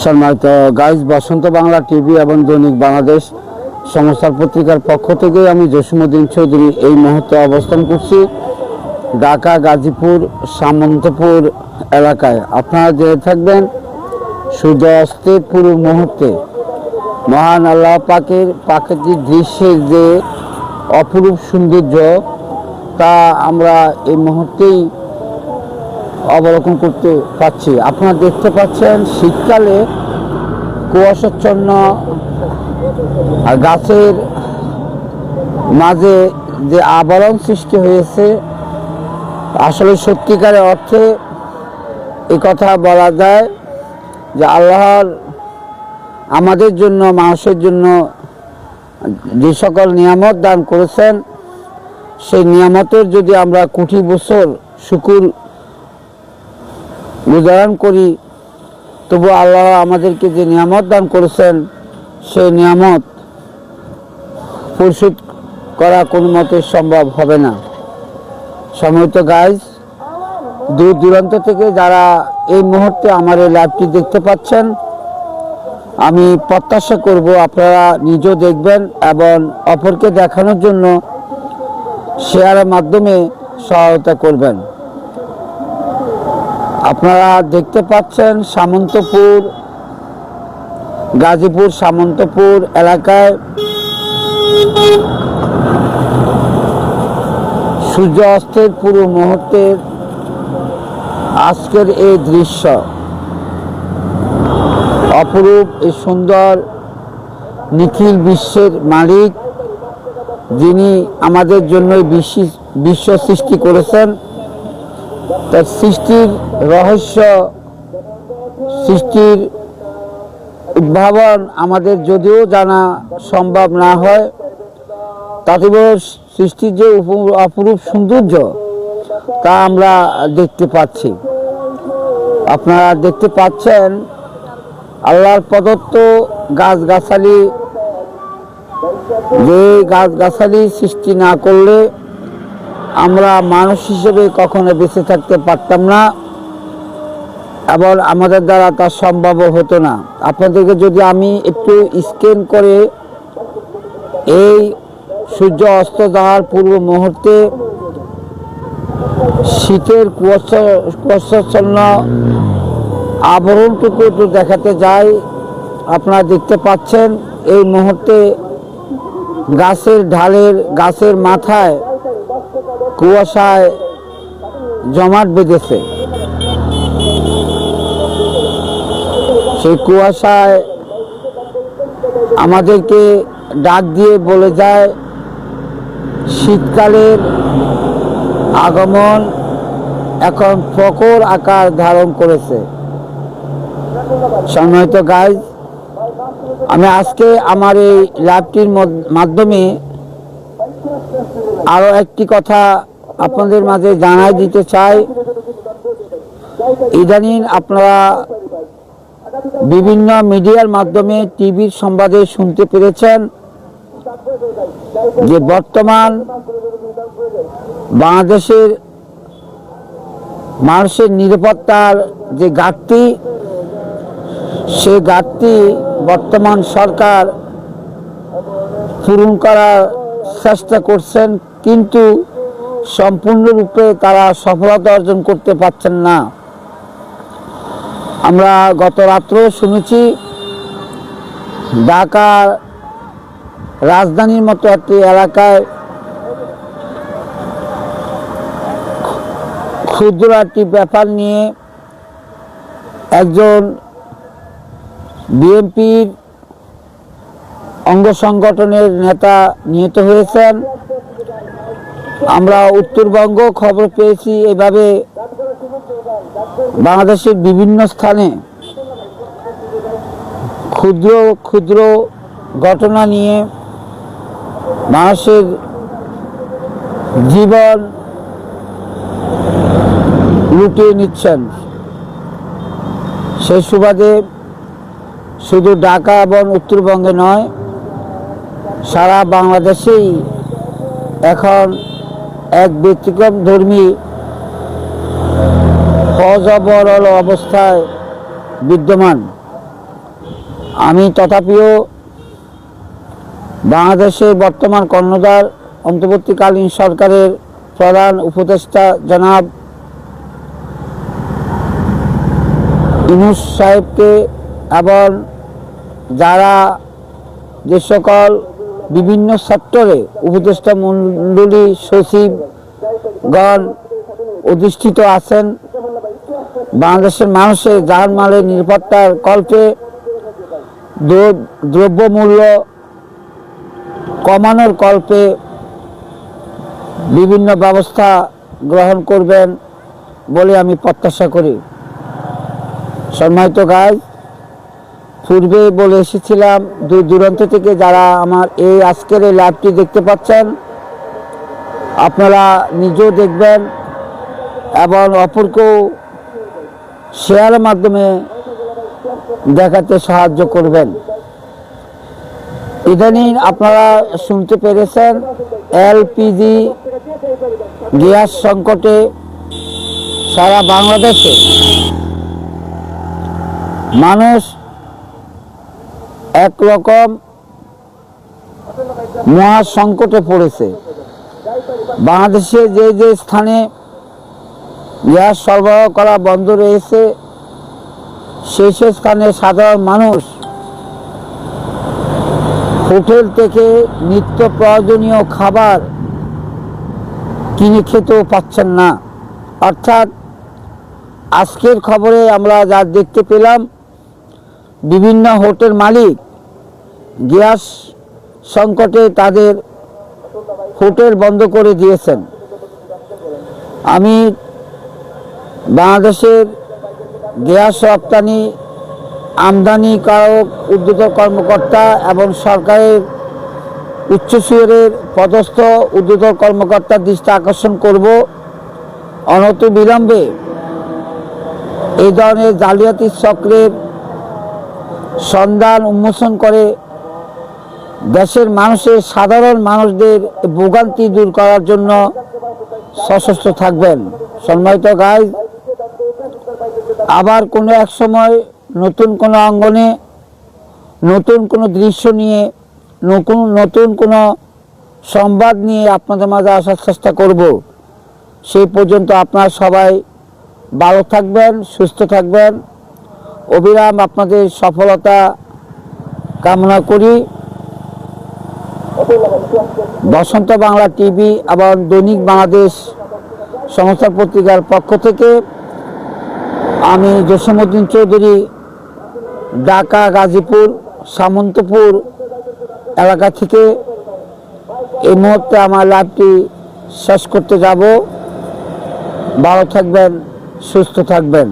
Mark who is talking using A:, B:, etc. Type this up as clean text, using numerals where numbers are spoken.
A: সম্মানিত গাইজ, বসন্ত বাংলা টিভি এবং দৈনিক বাংলাদেশ সমাচার পত্রিকার পক্ষ থেকে আমি জসিমউদ্দিন চৌধুরী এই মুহূর্তে অবস্থান করছি ঢাকা গাজীপুর সামন্তপুর এলাকায়। আপনারা জেনে থাকবেন সূর্য অস্তের পূর্ব মুহূর্তে মহান আল্লাহ পাকের প্রাকৃতিক দৃশ্যের যে অপরূপ সৌন্দর্য তা আমরা এই মুহূর্তেই অবলোকন করতে পাচ্ছি। আপনারা দেখতে পাচ্ছেন শীতকালে কুয়াশাচ্ছন্ন গাছের মাঝে যে আবরণ সৃষ্টি হয়েছে, আসলে সত্যিকারের অর্থে এই কথা বলা যায় যে আল্লাহর আমাদের জন্য, মানুষের জন্য যে সকল নিয়ামত দান করেছেন, সেই নিয়ামতের যদি আমরা কোটি বছর শুকর গুজারান করি, তবু আল্লাহ আমাদেরকে যে নিয়ামত দান করেছেন সেই নিয়ামত পরিশোধ করা কোনো মতে সম্ভব হবে না। সম্মানিত গাইজ, দূর দূরান্ত থেকে যারা এই মুহূর্তে আমার এই লাইভটি দেখতে পাচ্ছেন, আমি প্রত্যাশা করব আপনারা নিজেও দেখবেন এবং অপরকে দেখানোর জন্য শেয়ারের মাধ্যমে সহায়তা করবেন। আপনারা দেখতে পাচ্ছেন সামন্তপুর, গাজীপুর সামন্তপুর এলাকায় সূর্য অস্তের পূর্ব মুহূর্তের আজকের এই দৃশ্য, অপরূপ এই সুন্দর নিখিল বিশ্বের মালিক, যিনি আমাদের জন্য বিশ্ব সৃষ্টি করেছেন, তার সৃষ্টির রহস্য, সৃষ্টির উদ্ভাবন আমাদের যদিও জানা সম্ভব না হয়, তাতেও সৃষ্টির যে অপরূপ সৌন্দর্য তা আমরা দেখতে পাচ্ছি। আপনারা দেখতে পাচ্ছেন আল্লাহর প্রদত্ত গাছগাছালি, যে গাছগাছালি সৃষ্টি না করলে আমরা মানুষ হিসেবে কখনো বেঁচে থাকতে পারতাম না এবং আমাদের দ্বারা তা সম্ভব হতো না। আপনাদেরকে যদি আমি একটু স্ক্যান করে এই সূর্য অস্ত যাওয়ার পূর্ব মুহূর্তে শীতের কুয়াশাচ্ছন্ন আবরণটুকু একটু দেখাতে যাই, আপনারা দেখতে পাচ্ছেন এই মুহূর্তে গাছের ঢালের, গাছের মাথায় কুয়াশায় জমাট বেঁধেছে। সেই কুয়াশায় আমাদেরকে ডাক দিয়ে বলে যায় শীতকালের আগমন এখন প্রখর আকার ধারণ করেছে। সম্মানিত গাইজ, আমি আজকে আমার এই লাইভটির মাধ্যমে আরো একটি কথা আপনাদের মাঝে জানাই দিতে চাই। ইদানিং আপনারা বিভিন্ন মিডিয়ার মাধ্যমে, টিভির সংবাদে শুনতে পেরেছেন যে বর্তমান বাংলাদেশের মানুষের নিরাপত্তার যে ঘাটতি, সে ঘাটতি বর্তমান সরকার পূরণ করার চেষ্টা করছেন, কিন্তু সম্পূর্ণরূপে তারা সফলতা অর্জন করতে পারছেন না। আমরা গত রাত্রেও শুনেছি ঢাকার রাজধানীর মতো একটি এলাকায় ক্ষুদ্র একটি ব্যাপার নিয়ে একজন বিএনপির অঙ্গ সংগঠনের নেতা নিহত হয়েছেন। আমরা উত্তরবঙ্গ খবর পেয়েছি, এভাবে বাংলাদেশের বিভিন্ন স্থানে ক্ষুদ্র ক্ষুদ্র ঘটনা নিয়ে মানুষের জীবন লুটিয়ে নিচ্ছেন। সেই সুবাদে শুধু ঢাকা এবং উত্তরবঙ্গে নয়, সারা বাংলাদেশেই এখন এক ব্যতিক্রম ধর্মী অজবরল অবস্থায় বিদ্যমান। আমি তথাপিও বাংলাদেশের বর্তমান কর্ণধার অন্তর্বর্তীকালীন সরকারের প্রধান উপদেষ্টা জনাব ইউনূস সাহেবকে এবং যারা যে সকল বিভিন্ন সেক্টরে উপদেষ্টা মণ্ডলী সচিবগণ অধিষ্ঠিত আছেন, বাংলাদেশের মানুষের জানমালের নিরাপত্তার কল্পে দ্রব্যমূল্য কমানোর কল্পে বিভিন্ন ব্যবস্থা গ্রহণ করবেন বলে আমি প্রত্যাশা করি। সম্মানিত গাইজ, পূর্বে বলে এসেছিলাম দূর দূরান্ত থেকে যারা আমার এই আজকের এই লাইভটি দেখতে পাচ্ছেন, আপনারা নিজেও দেখবেন এবং অপরকেও শেয়ারের মাধ্যমে দেখাতে সাহায্য করবেন। ইদানিং আপনারা শুনতে পেরেছেন এলপিজি গ্যাস সংকটে সারা বাংলাদেশে মানুষ একরকম মহা সংকটে পড়েছে। বাংলাদেশে যে যে স্থানে গ্যাস সরবরাহ করা বন্ধ রয়েছে সেই সব স্থানে সাধারণ মানুষ হোটেল থেকে নিত্য প্রয়োজনীয় খাবার কিনে খেতেও পাচ্ছেন না। অর্থাৎ আজকের খবরে আমরা যা দেখতে পেলাম, বিভিন্ন হোটেল মালিক গ্যাস সংকটে তাদের হোটেল বন্ধ করে দিয়েছেন। আমি বাংলাদেশের গ্যাস রপ্তানি আমদানিকারক ঊর্ধ্বতন কর্মকর্তা এবং সরকারের উচ্চ স্তরের পদস্থ ঊর্ধ্বতন কর্মকর্তার দৃষ্টি আকর্ষণ করব, অনতিবিলম্বে এই ধরনের জালিয়াতি চক্রের সন্ধান উন্মোচন করে দেশের মানুষের সাধারণ মানুষদের ভোগান্তি দূর করার জন্য সশস্ত্র থাকবেন। সম্মানিত গাইজ, আবার কোনো এক সময় নতুন কোনো অঙ্গনে নতুন কোনো দৃশ্য নিয়ে নতুন কোনো সংবাদ নিয়ে আপনাদের মাঝে আসার চেষ্টা করব। সেই পর্যন্ত আপনারা সবাই ভালো থাকবেন, সুস্থ থাকবেন। অবিরাম আপনাদের সফলতা কামনা করি। বসন্ত বাংলা টিভি এবং দৈনিক বাংলাদেশ সংস্থার পত্রিকার পক্ষ থেকে আমি জসীমউদ্দিন চৌধুরী ঢাকা, গাজীপুর, সামন্তপুর এলাকা থেকে এই মুহূর্তে আমার লাইভটি শেষ করতে যাব। ভালো থাকবেন, সুস্থ থাকবেন।